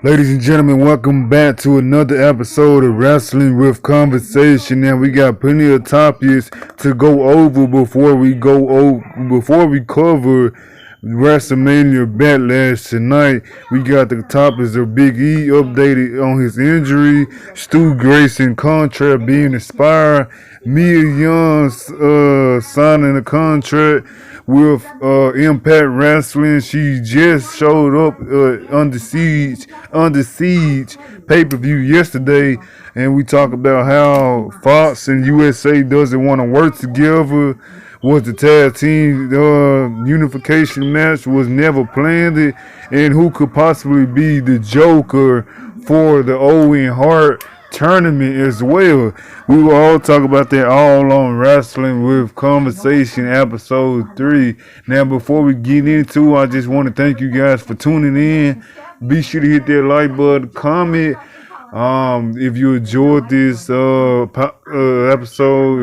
Ladies and gentlemen, welcome back to another episode of Wrestling with Conversation. Now we got plenty of topics to go over before we cover WrestleMania Backlash tonight. We got the topics of Big E updated on his injury, Stu Grayson contract being expired, Mia Young signing a contract with Impact Wrestling. She just showed up under siege pay-per-view yesterday, and we talk about how Fox and USA doesn't want to work together. Was the tag team unification match was never planned, and who could possibly be the Joker for the Owen Hart tournament as well. We will all talk about that all on Wrestling with Conversation episode 3. Now before we get into it, I just want to thank you guys for tuning in. Be sure to hit that like button, comment. If you enjoyed this episode,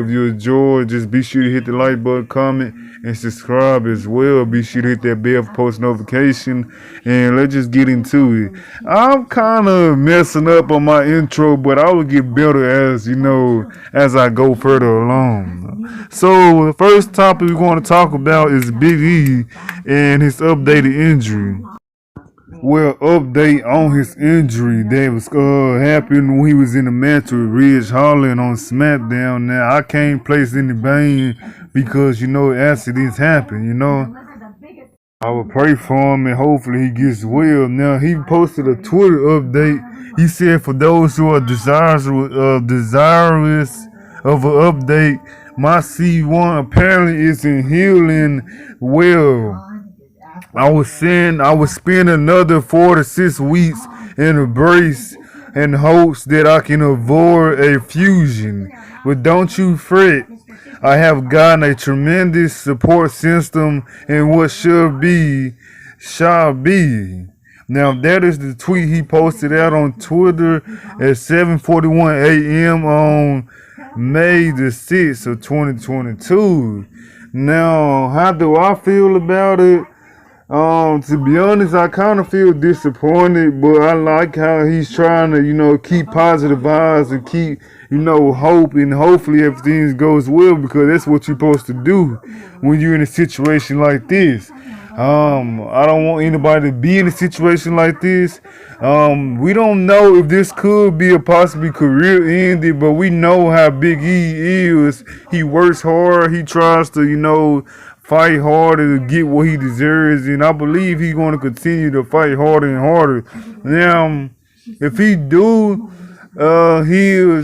if you enjoyed, just be sure to hit the like button, comment, and subscribe as well. Be sure to hit that bell for post notification, and let's just get into it. I'm kind of messing up on my intro, but I will get better as I go further along. So the first topic we're going to talk about is Big E and his updated injury. Well, update on his injury that was happened when he was in the match with Ridge Holland on SmackDown. Now, I can't place any blame because, accidents happen, I will pray for him and hopefully he gets well. Now, he posted a Twitter update. He said, for those who are desirous of an update, my C1 apparently isn't healing well. I would spend another 4 to 6 weeks in a brace in hopes that I can avoid a fusion. But don't you fret. I have gotten a tremendous support system in what shall be. Now that is the tweet he posted out on Twitter at 7:41 a.m. on May the 6th of 2022. Now, how do I feel about it? To be honest, I kind of feel disappointed, but I like how he's trying to, keep positive vibes and keep, hope, and hopefully everything goes well, because that's what you're supposed to do when you're in a situation like this. I don't want anybody to be in a situation like this. We don't know if this could be a possibly career ending, but we know how Big E is. He works hard. He tries to, fight harder to get what he deserves, and I believe he's going to continue to fight harder and harder. Now, if he heals,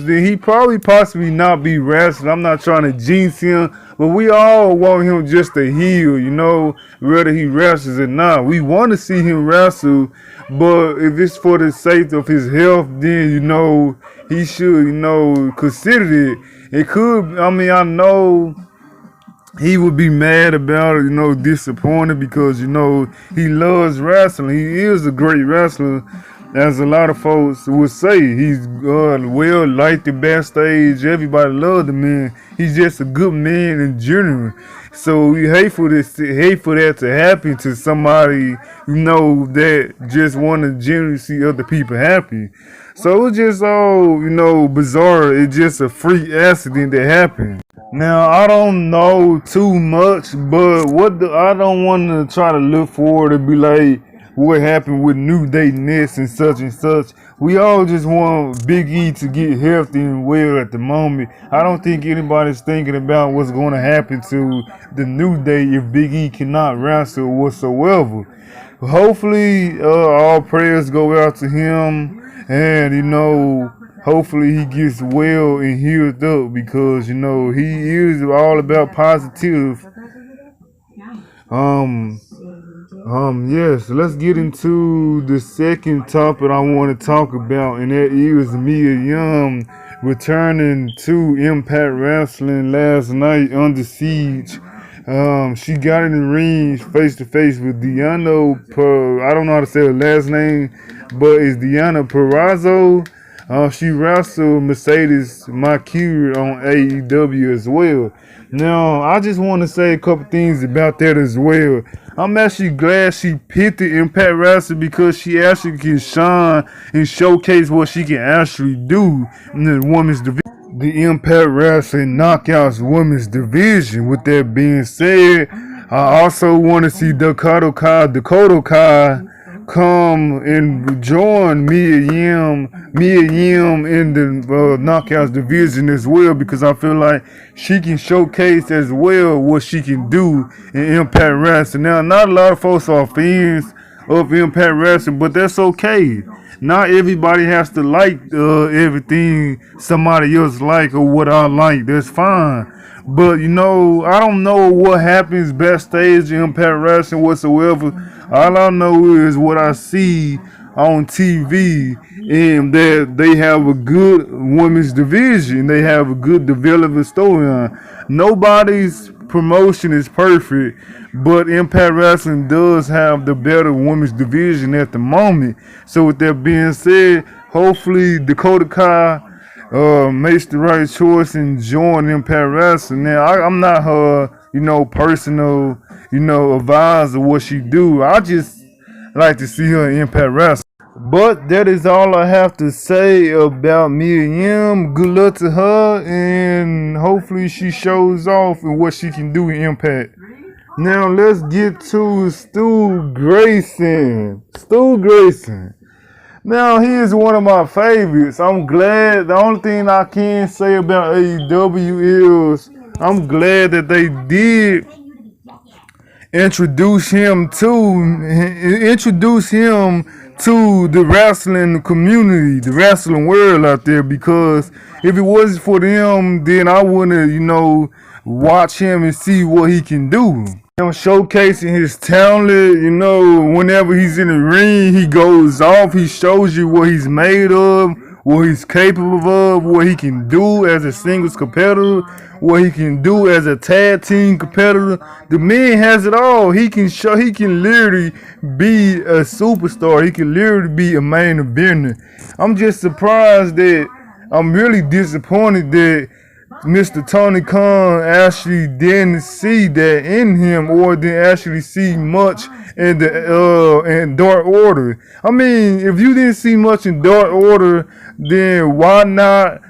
then he probably possibly not be wrestling. I'm not trying to jinx him, but we all want him just to heal, whether he wrestles or not. We want to see him wrestle, but if it's for the sake of his health, then, he should, consider it. It could, I know he would be mad about it, disappointed, because, he loves wrestling. He is a great wrestler, as a lot of folks would say. He's well liked backstage. Everybody loves the man. He's just a good man in general. So we hate for that to happen to somebody, that just want to generally see other people happy. So it's just all, bizarre. It's just a freak accident that happened. Now, I don't know too much, but I don't want to try to look forward to be like what happened with New Day next and such and such. We all just want Big E to get healthy and well at the moment. I don't think anybody's thinking about what's going to happen to the New Day if Big E cannot wrestle whatsoever. Hopefully, all prayers go out to him, and, hopefully he gets well and healed up, because, he is all about positive. Yes, let's get into the second topic I want to talk about, and that is Mia Young returning to Impact Wrestling last night under siege. She got in the ring face to face with Deanna I don't know how to say her last name, but it's Deanna Purrazzo. She wrestled Mercedes Marquez on AEW as well. Now, I just want to say a couple things about that as well. I'm actually glad she picked the Impact Wrestling because she actually can shine and showcase what she can actually do in the women's division. The Impact Wrestling Knockouts women's division. With that being said, I also want to see Dakota Kai come and join Mia Yim in the Knockouts division as well, because I feel like she can showcase as well what she can do in Impact Wrestling. Now, not a lot of folks are fans of Impact Wrestling, but that's okay. Not everybody has to like everything somebody else like or what I like. That's fine. But, you know, I don't know what happens backstage in Impact Wrestling whatsoever. All I know is what I see on TV, and that they have a good women's division. They have a good developing storyline. Nobody's promotion is perfect, but Impact Wrestling does have the better women's division at the moment. So with that being said, hopefully Dakota Kai makes the right choice and join Impact Wrestling. Now, I'm not her, personal, advisor what she do. I just like to see her in Impact Wrestling. But that is all I have to say about Mia Yim. Good luck to her, and hopefully she shows off in what she can do in Impact. Now let's get to Stu Grayson. Now, he is one of my favorites. I'm glad. The only thing I can say about AEW is I'm glad that they did introduce him to the wrestling community, the wrestling world out there, because if it wasn't for them, then I wouldn't, watch him and see what he can do. Showcasing his talent, whenever he's in the ring, he goes off, he shows you what he's made of, what he's capable of, what he can do as a singles competitor, what he can do as a tag team competitor. The man has it all. He can literally be a superstar. He can literally be a main eventer. I'm just surprised I'm really disappointed that Mr. Tony Khan actually didn't see that in him, or didn't actually see much in Dark Order. I mean, if you didn't see much in Dark Order, then why not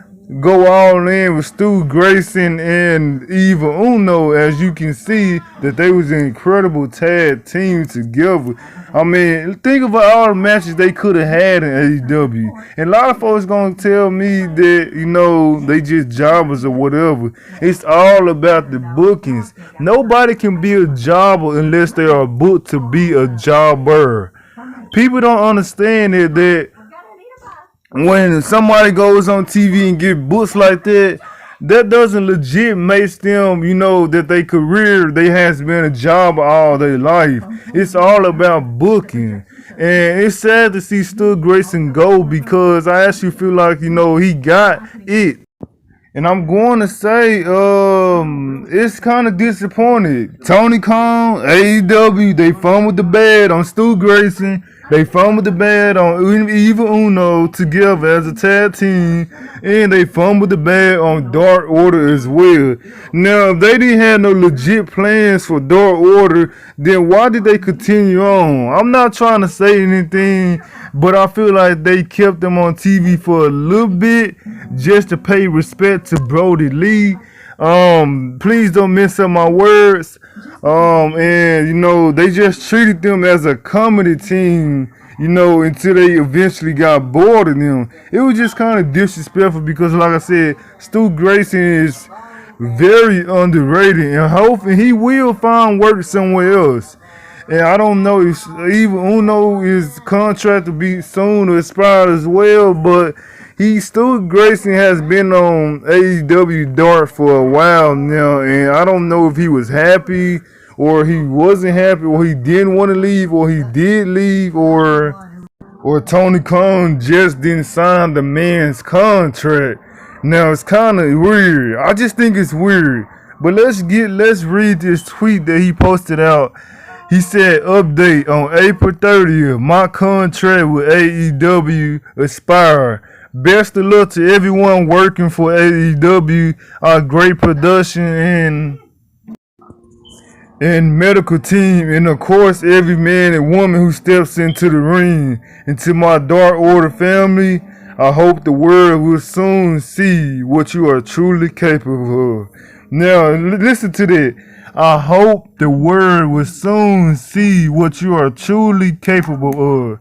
go all in with Stu Grayson and Eva Uno? As you can see that they was an incredible tag team together. I mean, think about all the matches they could have had in AEW. And a lot of folks gonna tell me that, they just jobbers or whatever. It's all about the bookings. Nobody can be a jobber unless they are booked to be a jobber. People don't understand that when somebody goes on TV and get booked like that, that doesn't legit make them, that their career, they has been a job all their life. It's all about booking. And it's sad to see Stu Grayson go, because I actually feel like, he got it. And I'm going to say, it's kind of disappointing. Tony Khan, AEW, they fumbled the bed on Stu Grayson. They fumbled the bed on Eva Uno together as a tag team, and they fumbled the bed on Dark Order as well. Now, if they didn't have no legit plans for Dark Order, then why did they continue on? I'm not trying to say anything, but I feel like they kept them on TV for a little bit just to pay respect to Brody Lee. Please don't mess up my words. And they just treated them as a comedy team, until they eventually got bored of them. It was just kind of disrespectful, because like I said, Stu Grayson is very underrated, and hopefully he will find work somewhere else. And I don't know if Eva Uno is contract to be soon to expire as well, but Stu Grayson has been on AEW Dark for a while now, and I don't know if he was happy, or he wasn't happy, or he didn't want to leave, or he did leave, or Tony Khan just didn't sign the man's contract. Now, it's kind of weird. I just think it's weird. But let's read this tweet that he posted out. He said, update on April 30th, my contract with AEW expired. Best of luck to everyone working for AEW, our great production and medical team, and of course every man and woman who steps into the ring. And to my Dark Order family, I hope the world will soon see what you are truly capable of. Now listen to that. I hope the world will soon see what you are truly capable of.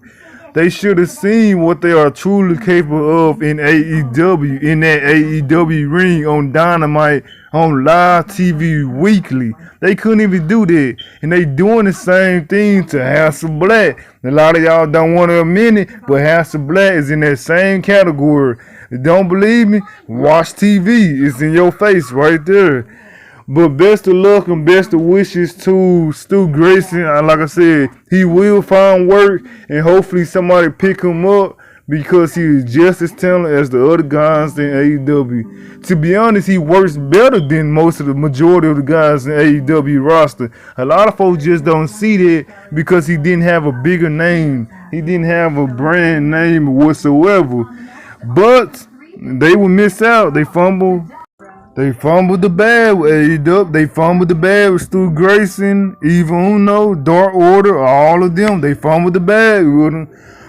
They should have seen what they are truly capable of in AEW, in that AEW ring, on Dynamite, on live TV weekly. They couldn't even do that. And they doing the same thing to Hasselblad. A lot of y'all don't want to admit it, but Hasselblad is in that same category. Don't believe me? Watch TV. It's in your face right there. But best of luck and best of wishes to Stu Grayson. Like I said, he will find work, and hopefully somebody pick him up, because he is just as talented as the other guys in AEW. To be honest, he works better than most of the majority of the guys in AEW roster. A lot of folks just don't see that because he didn't have a bigger name. He didn't have a brand name whatsoever. But they will miss out. They fumbled the bag with AEW. They fumbled the bag with Stu Grayson, Evil Uno, Dark Order, all of them. They fumbled the bag with him.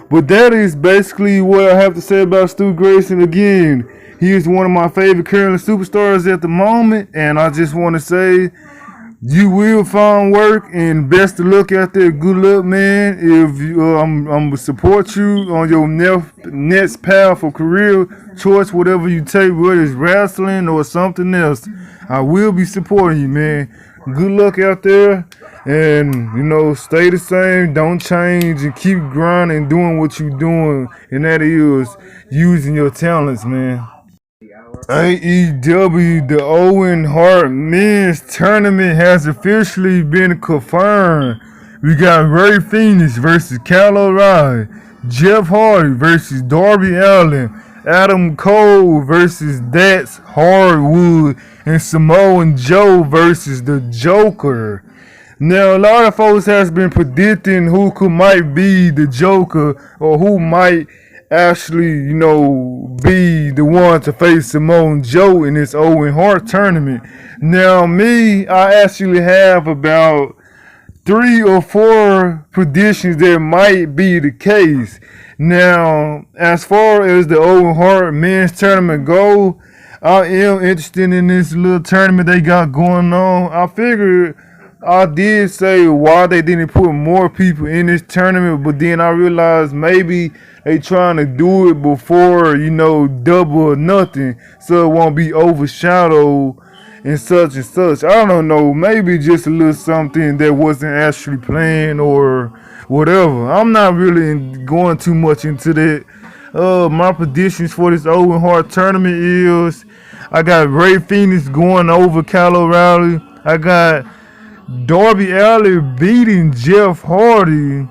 But that is basically what I have to say about Stu Grayson. Again, he is one of my favorite current superstars at the moment, and I just want to say, you will find work, and best of luck out there. Good luck, man. If you, I'm gonna support you on your next path for career choice, whatever you take, whether it's wrestling or something else. I will be supporting you, man. Good luck out there, and stay the same, don't change, and keep grinding and doing what you're doing, and that is using your talents, man. AEW, the Owen Hart men's tournament has officially been confirmed. We got Ray Phoenix versus Kyle O'Reilly, Jeff Hardy versus Darby Allin, Adam Cole versus Dax Hardwood, and Samoa Joe versus the Joker. Now, a lot of folks has been predicting who might be the Joker, or who might actually, be the one to face Samoa Joe in this Owen Hart tournament. Now, I actually have about 3 or 4 predictions that might be the case. Now, as far as the Owen Hart men's tournament go, I am interested in this little tournament they got going on. I did say why they didn't put more people in this tournament, but then I realized maybe they trying to do it before, double or nothing, so it won't be overshadowed and such and such. I don't know, maybe just a little something that wasn't actually planned or whatever. I'm not really going too much into that. My predictions for this Owen Hart tournament is, I got Ray Phoenix going over Kyle O'Reilly. I got Darby Allin beating Jeff Hardy.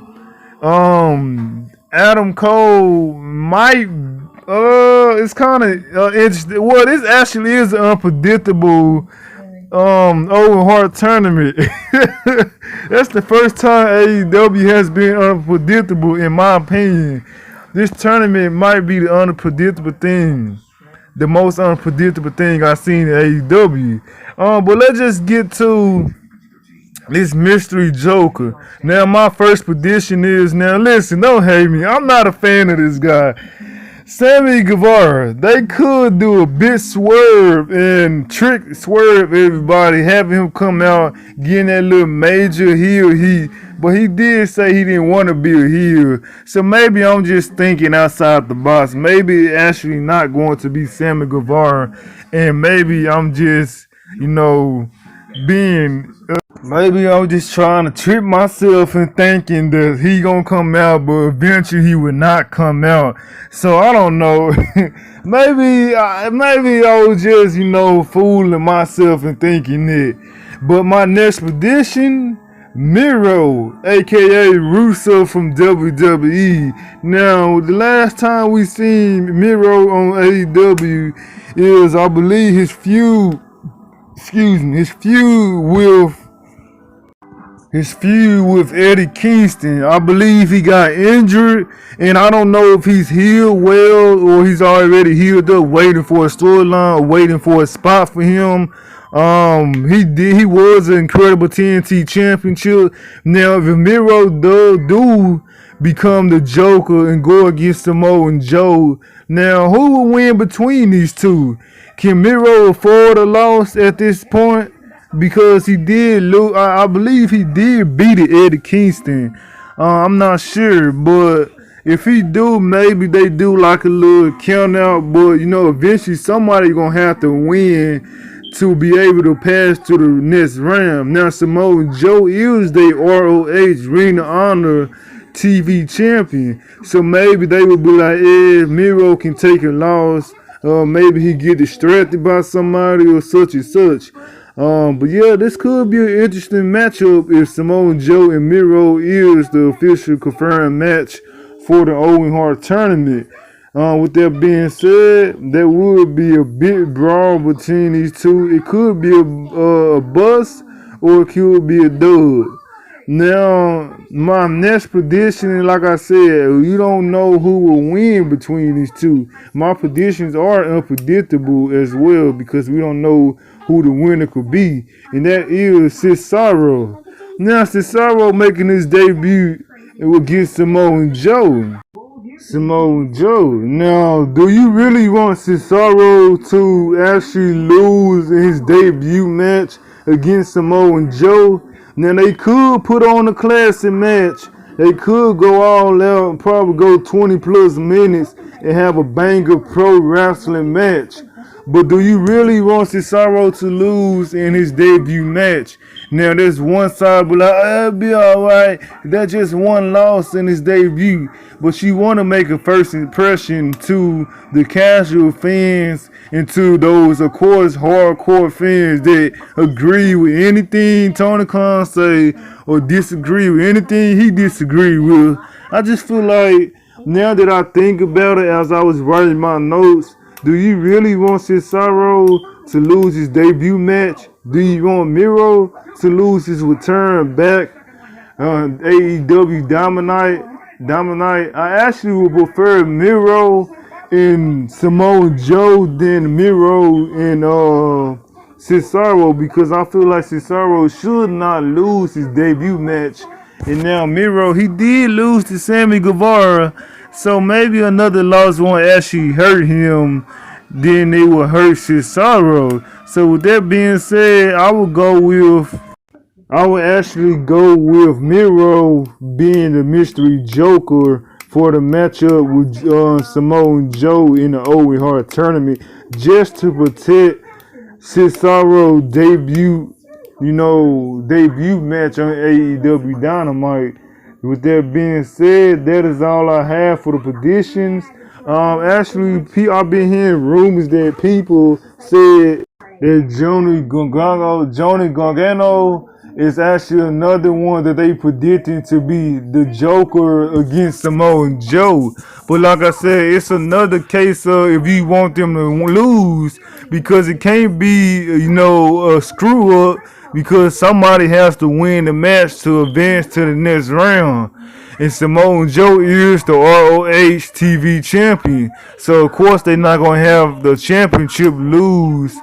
Adam Cole might, it's kind of interesting. Well, this actually is an unpredictable Owen Hart tournament. That's the first time AEW has been unpredictable, in my opinion. This tournament might be the unpredictable thing, the most unpredictable thing I've seen in AEW. But let's just get to this mystery Joker. Now, my first prediction is, now listen, don't hate me, I'm not a fan of this guy. Sammy Guevara, they could do a bit swerve and swerve everybody, having him come out, getting that little major heel heat. But he did say he didn't want to be a heel. So maybe I'm just thinking outside the box. Maybe it's actually not going to be Sammy Guevara. And maybe I'm just, maybe I'm just trying to trick myself and thinking that he gonna come out, but eventually he would not come out. So I don't know. maybe I was just, fooling myself and thinking it. But my next prediction, Miro, aka Russo from WWE. Now, the last time we seen Miro on AEW is, I believe, his feud with his feud with Eddie Kingston. I believe he got injured, and I don't know if he's healed well or he's already healed up, waiting for a storyline or waiting for a spot for him. He was an incredible TNT championship. Now, if Miro do become the Joker and go against Samoa and Joe, now who will win between these two? Can Miro afford a loss at this point? Because he did lose. I believe he did beat Eddie Kingston. I'm not sure, but if he do, maybe they do like a little count out. But eventually somebody gonna have to win to be able to pass to the next round. Now Samoa Joe is the ROH Ring of Honor TV champion, so maybe they would be like, Miro can take a loss. Maybe he get distracted by somebody or such and such. But yeah, this could be an interesting matchup if Samoa Joe and Miro is the official confirmed match for the Owen Hart tournament. With that being said, there would be a big brawl between these two. It could be a bust or it could be a dud. Now, my next prediction, like I said, you don't know who will win between these two. My predictions are unpredictable as well because we don't know who the winner could be, and that is Cesaro. Now, Cesaro making his debut against Samoa Joe. Samoa Joe. Now, do you really want Cesaro to actually lose in his debut match against Samoa Joe? Now, they could put on a classic match. They could go all out and probably go 20 plus minutes and have a banger pro wrestling match. But do you really want Cesaro to lose in his debut match? Now, there's one side, but like, it'll be alright. That's just one loss in his debut. But you want to make a first impression to the casual fans and to those, of course, hardcore fans that agree with anything Tony Khan say or disagree with anything he disagree with. I just feel like now that I think about it as I was writing my notes, do you really want Cesaro to lose his debut match? Do you want Miro to lose his return back AEW Dynamite? I actually would prefer Miro and Samoa Joe than Miro and Cesaro, because I feel like Cesaro should not lose his debut match. And now Miro, he did lose to Sammy Guevara, so maybe another loss won't actually hurt him, then it will hurt Cesaro. So with that being said, I would actually go with Miro being the mystery Joker for the matchup with Samoa Joe in the Owen Hart tournament, just to protect Cesaro debut match on AEW Dynamite. With that being said, that is all I have for the predictions. Actually, I've been hearing rumors that people said that Johnny Gargano is actually another one that they predicting to be the Joker against Samoa Joe. But like I said, it's another case of if you want them to lose, because it can't be, a screw up, because somebody has to win the match to advance to the next round. And Samoa Joe is the ROH TV champion. So, of course, they're not going to have the championship lose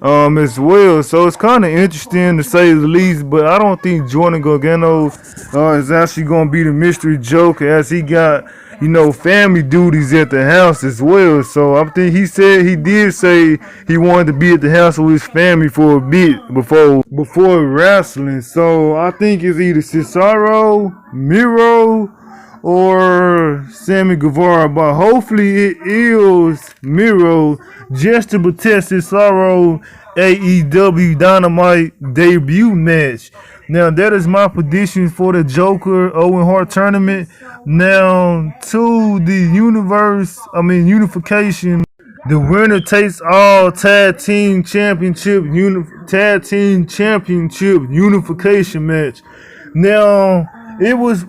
as well. So, it's kind of interesting to say the least. But I don't think Johnny Gargano is actually going to be the mystery Joker, as he got, family duties at the house as well. So, I think he did say he wanted to be at the house with his family for a bit before wrestling. So, I think it's either Cesaro, Miro, or Sammy Guevara, but hopefully it is Miro, just to protect Cesaro AEW Dynamite debut match. Now, that is my prediction for the Joker Owen Hart tournament. Now, to the Unification, the winner takes all tag team championship unification match. Now, it was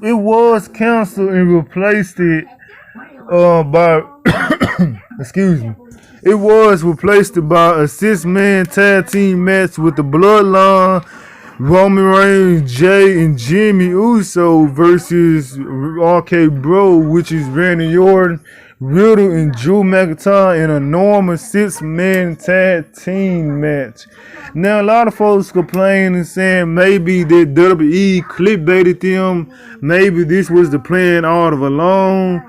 canceled and replaced it by excuse me. It was replaced by a 6-man tag team match with the Bloodline Roman Reigns, Jay, and Jimmy Uso versus RK Bro, which is Randy Orton, Riddle, and Drew McIntyre in a normal 6-man tag team match. Now, a lot of folks complaining and saying maybe that WWE clickbaited them. Maybe this was the plan all along.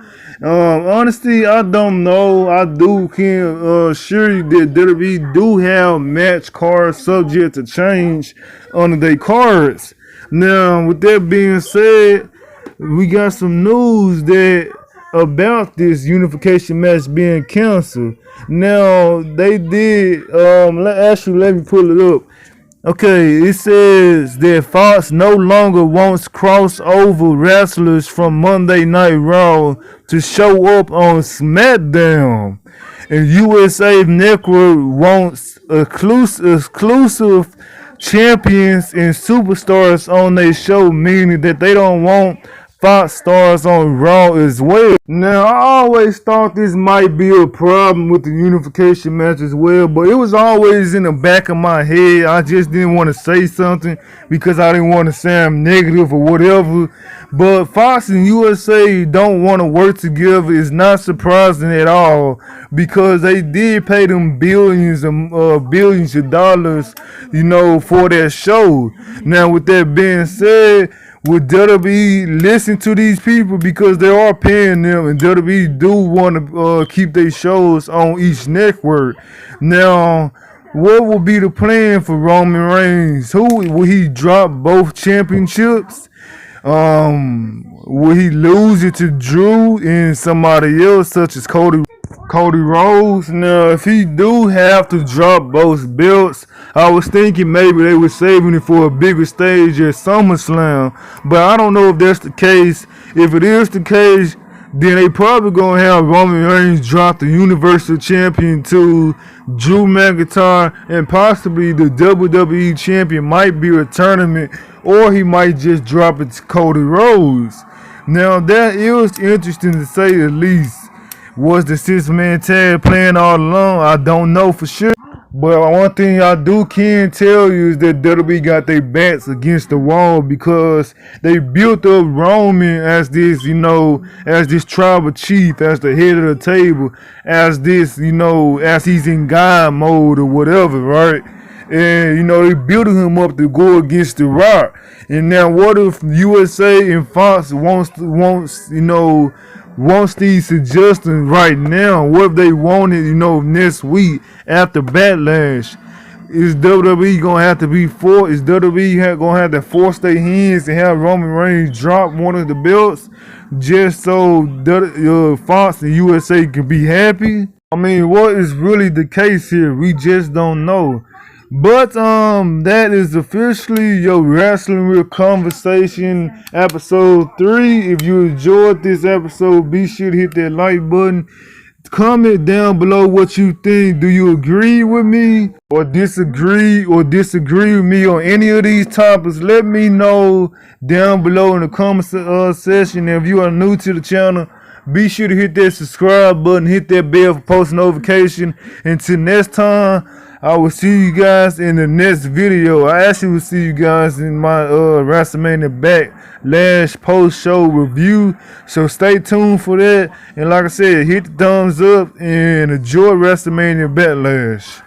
Honestly, I don't know. I can assure you that WWE do have match cards subject to change under their cards. Now, with that being said, we got some news that about this unification match being canceled. Now, they did, let me pull it up. Okay, it says that Fox no longer wants crossover wrestlers from Monday Night Raw to show up on SmackDown. And USA Network wants exclusive champions and superstars on their show, meaning that they don't want Fox stars on Raw as well. Now, I always thought this might be a problem with the unification match as well, but it was always in the back of my head. I just didn't want to say something because I didn't want to sound negative or whatever. But Fox and USA don't want to work together is not surprising at all, because they did pay them billions of dollars, for that show. Now, with that being said, would WWE listen to these people, because they are paying them, and WWE do want to keep their shows on each network? Now, what will be the plan for Roman Reigns? Will he drop both championships? Will he lose it to Drew and somebody else, such as Cody Rhodes? Now, if he do have to drop both belts, I was thinking maybe they were saving it for a bigger stage at SummerSlam, but I don't know if that's the case. If it is the case, then they probably gonna have Roman Reigns drop the Universal Champion to Drew McIntyre, and possibly the WWE Champion might be a tournament, or he might just drop it to Cody Rhodes. Now, that is interesting to say the least. Was the 6-man tag plan all along? I don't know for sure. But one thing I can tell you is that WWE got their backs against the wall, because they built up Roman as this, as this tribal chief, as the head of the table, as this, as he's in God mode or whatever, right? And, they built him up to go against The Rock. And now what if USA and Fox wants these suggestions right now? What if they want it, next week after Backlash? Is WWE gonna have to be for? Is WWE gonna have to force their hands and have Roman Reigns drop one of the belts just so Fox and USA can be happy? I mean, what is really the case here? We just don't know. But that is officially your Wrestling with Conversation episode 3. If you enjoyed this episode, be sure to hit that like button. Comment down below what you think. Do you agree with me or disagree with me on any of these topics? Let me know down below in the comment section. If you are new to the channel, be sure to hit that subscribe button, hit that bell for post notification. Until next time, I will see you guys in the next video. I actually will see you guys in my WrestleMania Backlash post-show review. So stay tuned for that. And like I said, hit the thumbs up and enjoy WrestleMania Backlash.